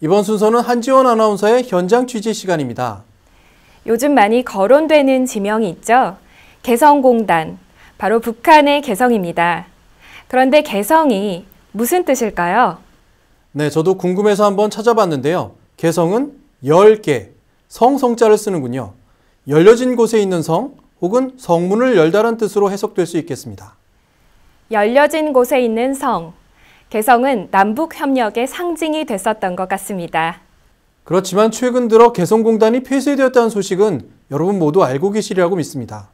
이번 순서는 한지원 아나운서의 현장 취재 시간입니다. 요즘 많이 거론되는 지명이 있죠. 개성공단, 바로 북한의 개성입니다. 그런데 개성이 무슨 뜻일까요? 네, 저도 궁금해서 한번 찾아봤는데요. 개성은 10개, 성자를 쓰는군요. 열려진 곳에 있는 성 혹은 성문을 열다란 뜻으로 해석될 수 있겠습니다. 열려진 곳에 있는 성, 개성은 남북협력의 상징이 됐었던 것 같습니다. 그렇지만 최근 들어 개성공단이 폐쇄되었다는 소식은 여러분 모두 알고 계시리라고 믿습니다.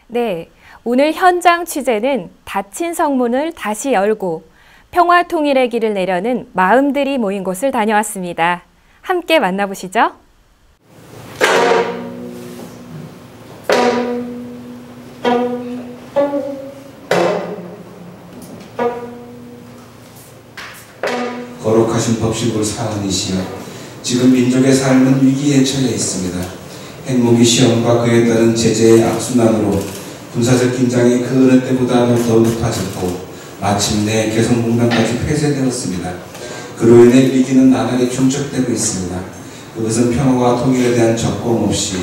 네, 오늘 현장 취재는 닫힌 성문을 다시 열고 평화통일의 길을 내려는 마음들이 모인 곳을 다녀왔습니다. 함께 만나보시죠. 거룩하신 법시국 사은이시여, 지금 민족의 삶은 위기에 처해 있습니다. 핵무기 시험과 그에 따른 제재의 악순환으로 군사적 긴장이 그 어느 때보다도 더 높아졌고 마침내 개성공단까지 폐쇄되었습니다. 그로 인해 위기는 나날이 중첩되고 있습니다. 그것은 평화와 통일에 대한 적공 없이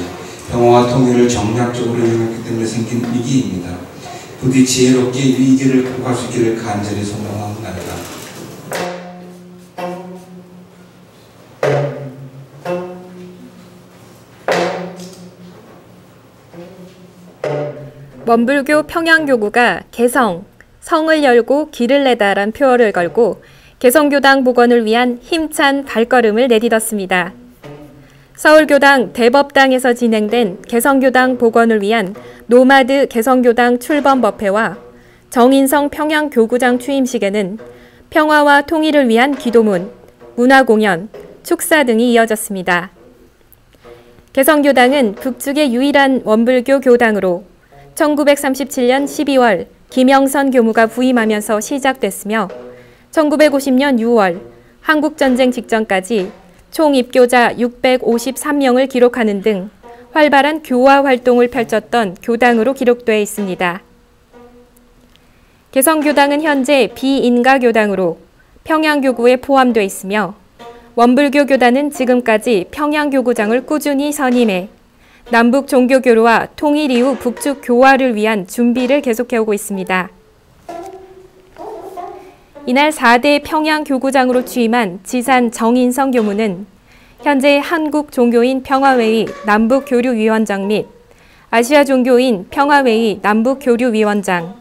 평화와 통일을 정략적으로 이용했기 때문에 생긴 위기입니다. 부디 지혜롭게 이 위기를 극복할 수 있기를 간절히 소망합니다. 원불교 평양교구가 개성, 성을 열고 길을 내다란 표어를 걸고 개성교당 복원을 위한 힘찬 발걸음을 내딛었습니다. 서울교당 대법당에서 진행된 개성교당 복원을 위한 노마드 개성교당 출범법회와 정인성 평양교구장 취임식에는 평화와 통일을 위한 기도문, 문화공연, 축사 등이 이어졌습니다. 개성교당은 북측의 유일한 원불교 교당으로 1937년 12월 김영선 교무가 부임하면서 시작됐으며 1950년 6월 한국전쟁 직전까지 총 입교자 653명을 기록하는 등 활발한 교화 활동을 펼쳤던 교당으로 기록되어 있습니다. 개성교당은 현재 비인가교당으로 평양교구에 포함되어 있으며 원불교 교단은 지금까지 평양교구장을 꾸준히 선임해 남북 종교교류와 통일 이후 북측 교화를 위한 준비를 계속해오고 있습니다. 이날 4대 평양교구장으로 취임한 지산 정인성 교무는 현재 한국종교인 평화회의 남북교류위원장 및 아시아종교인 평화회의 남북교류위원장,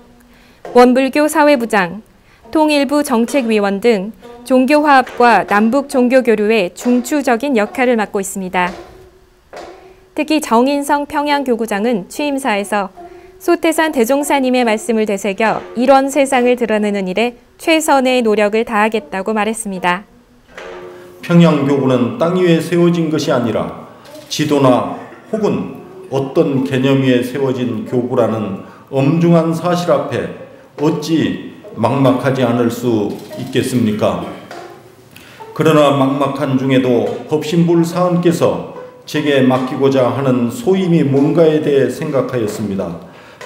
원불교 사회부장, 통일부 정책위원 등 종교화합과 남북종교교류의 중추적인 역할을 맡고 있습니다. 특히 정인성 평양교구장은 취임사에서 소태산 대종사님의 말씀을 되새겨 이런 세상을 드러내는 일에 최선의 노력을 다하겠다고 말했습니다. 평양교구는 땅 위에 세워진 것이 아니라 지도나 혹은 어떤 개념 위에 세워진 교구라는 엄중한 사실 앞에 어찌 막막하지 않을 수 있겠습니까? 그러나 막막한 중에도 법신불 사은께서 제게 맡기고자 하는 소임이 뭔가에 대해 생각하였습니다.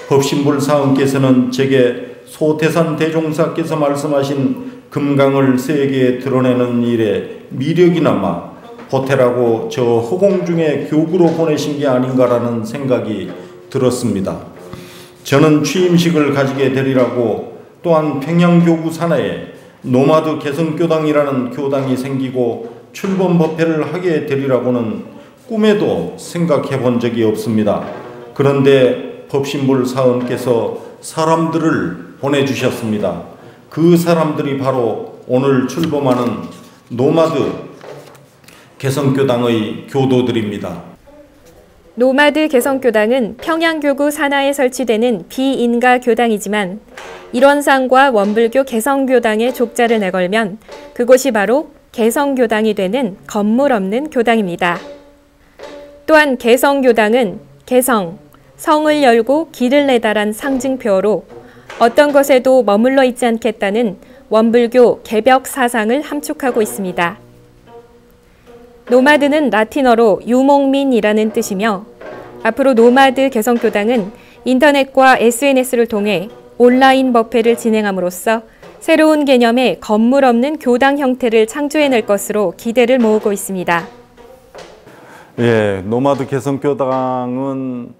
법신불 사은께서는 제게 소태산 대종사께서 말씀하신 금강을 세계에 드러내는 일에 미력이 남아 보태라고 저 허공 중에 교구로 보내신 게 아닌가라는 생각이 들었습니다. 저는 취임식을 가지게 되리라고 또한 평양교구 산하에 노마드 개성교당이라는 교당이 생기고 출범법회를 하게 되리라고는 꿈에도 생각해 본 적이 없습니다. 그런데 법신불 사은께서 사람들을 보내주셨습니다. 그 사람들이 바로 오늘 출범하는 노마드 개성교당의 교도들입니다. 노마드 개성교당은 평양교구 산하에 설치되는 비인가 교당이지만 일원상과 원불교 개성교당의 족자를 내걸면 그곳이 바로 개성교당이 되는 건물 없는 교당입니다. 또한 개성교당은 개성, 성을 열고 길을 내다란 상징표어로 어떤 것에도 머물러 있지 않겠다는 원불교 개벽 사상을 함축하고 있습니다. 노마드는 라틴어로 유목민이라는 뜻이며 앞으로 노마드 개성교당은 인터넷과 SNS를 통해 온라인 법회를 진행함으로써 새로운 개념의 건물 없는 교당 형태를 창조해낼 것으로 기대를 모으고 있습니다. 예, 노마드 개성교당은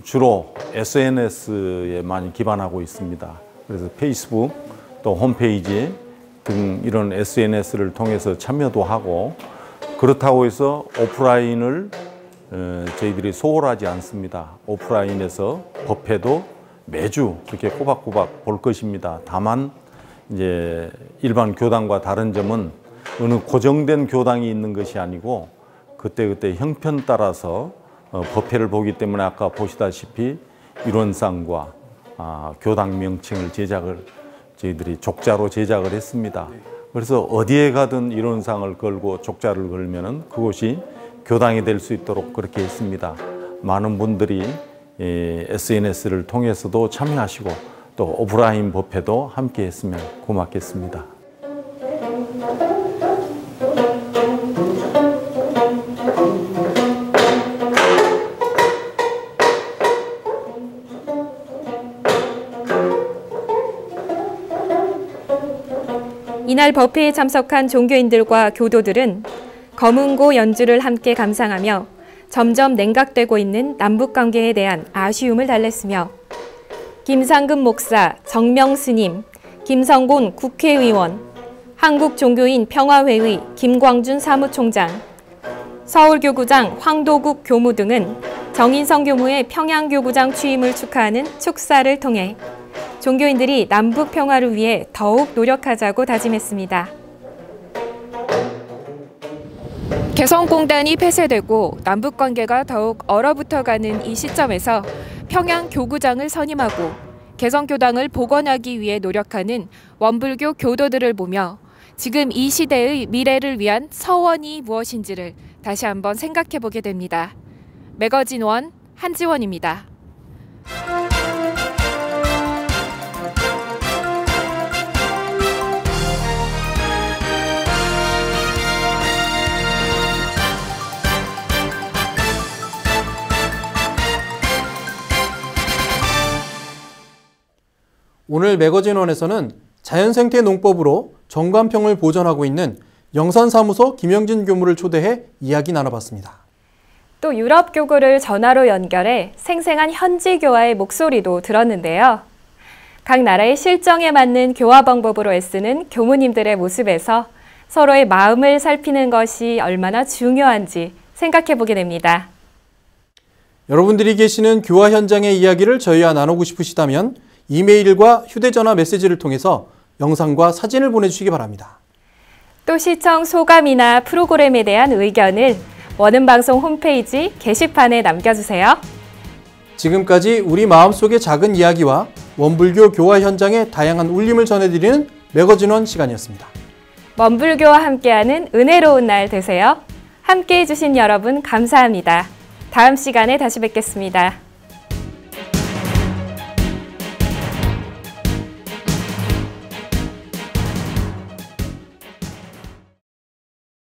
주로 SNS에 많이 기반하고 있습니다. 그래서 페이스북, 또 홈페이지 등 이런 SNS를 통해서 참여도 하고, 그렇다고 해서 오프라인을 저희들이 소홀하지 않습니다. 오프라인에서 법회도 매주 그렇게 꼬박꼬박 볼 것입니다. 다만 이제 일반 교당과 다른 점은 어느 고정된 교당이 있는 것이 아니고 그때그때 형편 따라서 법회를 보기 때문에 아까 보시다시피 일원상과 교당 명칭을 저희들이 족자로 제작을 했습니다. 그래서 어디에 가든 일원상을 걸고 족자를 걸면은 그곳이 교당이 될 수 있도록 그렇게 했습니다. 많은 분들이 SNS를 통해서도 참여하시고 또 오프라인 법회도 함께 했으면 고맙겠습니다. 이날 법회에 참석한 종교인들과 교도들은 검은고 연주를 함께 감상하며 점점 냉각되고 있는 남북관계에 대한 아쉬움을 달랬으며 김상금 목사, 정명 스님, 김성곤 국회의원, 한국종교인 평화회의 김광준 사무총장, 서울교구장 황도국 교무 등은 정인성 교무의 평양교구장 취임을 축하하는 축사를 통해 종교인들이 남북 평화를 위해 더욱 노력하자고 다짐했습니다. 개성공단이 폐쇄되고 남북관계가 더욱 얼어붙어가는 이 시점에서 평양교구장을 선임하고 개성교당을 복원하기 위해 노력하는 원불교 교도들을 보며 지금 이 시대의 미래를 위한 서원이 무엇인지를 다시 한번 생각해보게 됩니다. 매거진 원 한지원입니다. 오늘 매거진원에서는 자연생태 농법으로 정관평을 보존하고 있는 영산사무소 김영진 교무를 초대해 이야기 나눠봤습니다. 또 유럽 교구를 전화로 연결해 생생한 현지 교화의 목소리도 들었는데요. 각 나라의 실정에 맞는 교화 방법으로 애쓰는 교무님들의 모습에서 서로의 마음을 살피는 것이 얼마나 중요한지 생각해보게 됩니다. 여러분들이 계시는 교화 현장의 이야기를 저희와 나누고 싶으시다면 이메일과 휴대전화 메시지를 통해서 영상과 사진을 보내주시기 바랍니다. 또 시청 소감이나 프로그램에 대한 의견을 원음방송 홈페이지 게시판에 남겨주세요. 지금까지 우리 마음속의 작은 이야기와 원불교 교화 현장의 다양한 울림을 전해드리는 매거진원 시간이었습니다. 원불교와 함께하는 은혜로운 날 되세요. 함께해 주신 여러분 감사합니다. 다음 시간에 다시 뵙겠습니다.